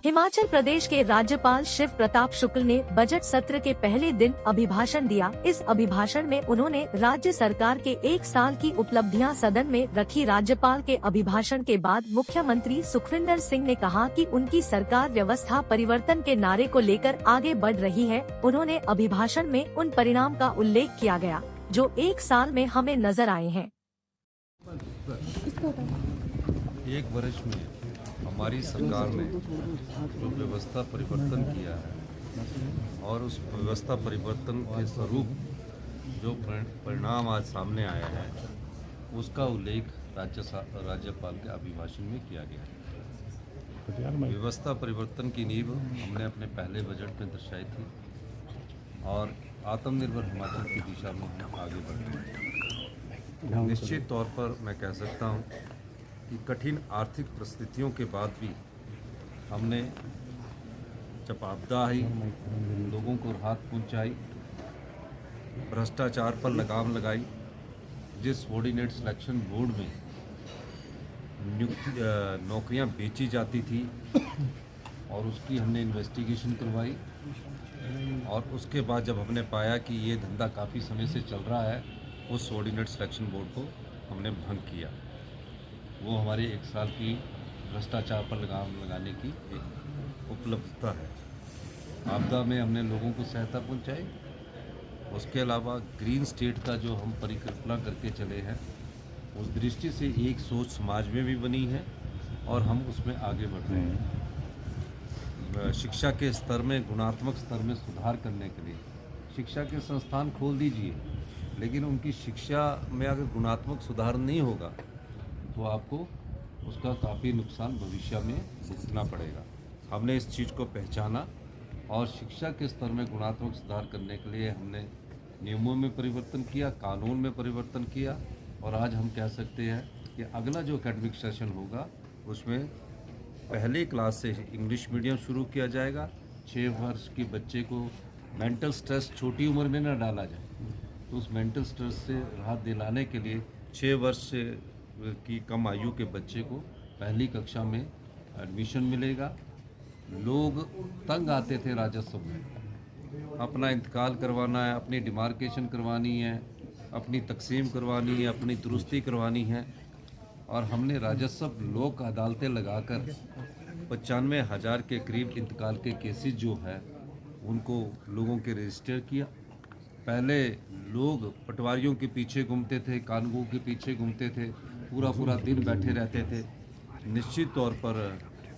हिमाचल प्रदेश के राज्यपाल शिव प्रताप शुक्ल ने बजट सत्र के पहले दिन अभिभाषण दिया। इस अभिभाषण में उन्होंने राज्य सरकार के 1 साल की उपलब्धियां सदन में रखी। राज्यपाल के अभिभाषण के बाद मुख्यमंत्री सुखविंदर सिंह ने कहा कि उनकी सरकार व्यवस्था परिवर्तन के नारे को लेकर आगे बढ़ रही है। उन्होंने अभिभाषण में उन परिणाम का उल्लेख किया गया जो 1 साल में हमें नजर आए हैं। 1 वर्ष में हमारी सरकार ने जो व्यवस्था परिवर्तन किया है और उस व्यवस्था परिवर्तन के स्वरूप जो परिणाम आज सामने आया है उसका उल्लेख राज्यपाल के अभिभाषण में किया गया है। व्यवस्था परिवर्तन की नींव हमने अपने पहले बजट में दर्शाई थी और आत्मनिर्भर हिमाचल की दिशा में हम आगे बढ़ रहे हैं। निश्चित तौर पर मैं कह सकता हूँ कि कठिन आर्थिक परिस्थितियों के बाद भी हमने जब आपदा आई लोगों को राहत पहुंचाई, भ्रष्टाचार पर लगाम लगाई, जिस सबॉर्डिनेट सिलेक्शन बोर्ड में नौकरियां बेची जाती थी और उसकी हमने इन्वेस्टिगेशन करवाई और उसके बाद जब हमने पाया कि ये धंधा काफ़ी समय से चल रहा है उस सबॉर्डिनेट सिलेक्शन बोर्ड को हमने भंग किया। वो हमारे 1 साल की भ्रष्टाचार पर लगाम लगाने की एक उपलब्धता है। आपदा में हमने लोगों को सहायता पहुंचाई। उसके अलावा ग्रीन स्टेट का जो हम परिकल्पना करके चले हैं उस दृष्टि से एक सोच समाज में भी बनी है और हम उसमें आगे बढ़ रहे हैं। शिक्षा के स्तर में, गुणात्मक स्तर में सुधार करने के लिए शिक्षा के संस्थान खोल दीजिए, लेकिन उनकी शिक्षा में अगर गुणात्मक सुधार नहीं होगा तो आपको उसका काफ़ी नुकसान भविष्य में भुगतना पड़ेगा। हमने इस चीज़ को पहचाना और शिक्षा के स्तर में गुणात्मक सुधार करने के लिए हमने नियमों में परिवर्तन किया, कानून में परिवर्तन किया और आज हम कह सकते हैं कि अगला जो एकेडमिक सेशन होगा उसमें पहली क्लास से इंग्लिश मीडियम शुरू किया जाएगा। 6 वर्ष के बच्चे को मेंटल स्ट्रेस छोटी उम्र में न डाला जाए, तो उस मेंटल स्ट्रेस से राहत दिलाने के लिए 6 वर्ष से की कम आयु के बच्चे को पहली कक्षा में एडमिशन मिलेगा। लोग तंग आते थे राजस्व में, अपना इंतकाल करवाना है, अपनी डिमार्केशन करवानी है, अपनी तकसीम करवानी है, अपनी दुरुस्ती करवानी है और हमने राजस्व लोक अदालतें लगाकर 95,000 के करीब इंतकाल के केसेस जो है उनको लोगों के रजिस्टर किया। पहले लोग पटवारियों के पीछे घूमते थे, कानूनों के पीछे घूमते थे, पूरा दिन बैठे रहते थे। निश्चित तौर पर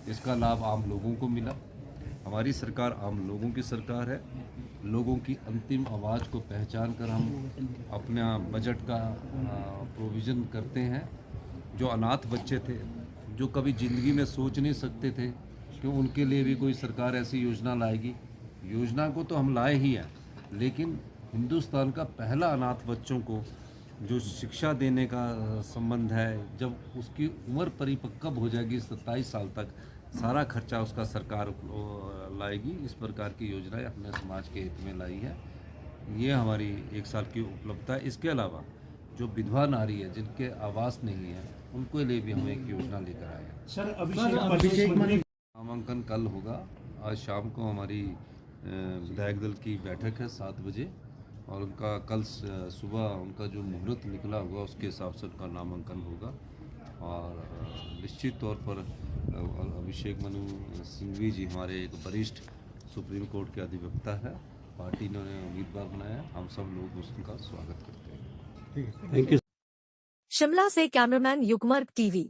इसका लाभ आम लोगों को मिला। हमारी सरकार आम लोगों की सरकार है। लोगों की अंतिम आवाज़ को पहचान कर हम अपना बजट का प्रोविज़न करते हैं। जो अनाथ बच्चे थे, जो कभी ज़िंदगी में सोच नहीं सकते थे कि उनके लिए भी कोई सरकार ऐसी योजना लाएगी, योजना को तो हम लाए ही हैं, लेकिन हिंदुस्तान का पहला अनाथ बच्चों को जो शिक्षा देने का संबंध है, जब उसकी उम्र परिपक्व हो जाएगी 27 साल तक, सारा खर्चा उसका सरकार लाएगी। इस प्रकार की योजनाएं हमने समाज के हित में लाई है। ये हमारी 1 साल की उपलब्धता है। इसके अलावा जो विधवा नारी है जिनके आवास नहीं है उनको लिए भी हम एक योजना लेकर आए हैं। सर अभिषेक नामांकन कल होगा। आज शाम को हमारी विधायक दल की बैठक है 7 बजे और उनका कल सुबह उनका जो मुहूर्त निकला होगा उसके हिसाब से उनका नामांकन होगा और निश्चित तौर पर अभिषेक मनु सिंघवी जी हमारे एक वरिष्ठ सुप्रीम कोर्ट के अधिवक्ता है। पार्टी ने उन्हें उम्मीदवार बनाया। हम सब लोग उसका स्वागत करते हैं। Thank you. शिमला से कैमरामैन युगमर्ग टीवी।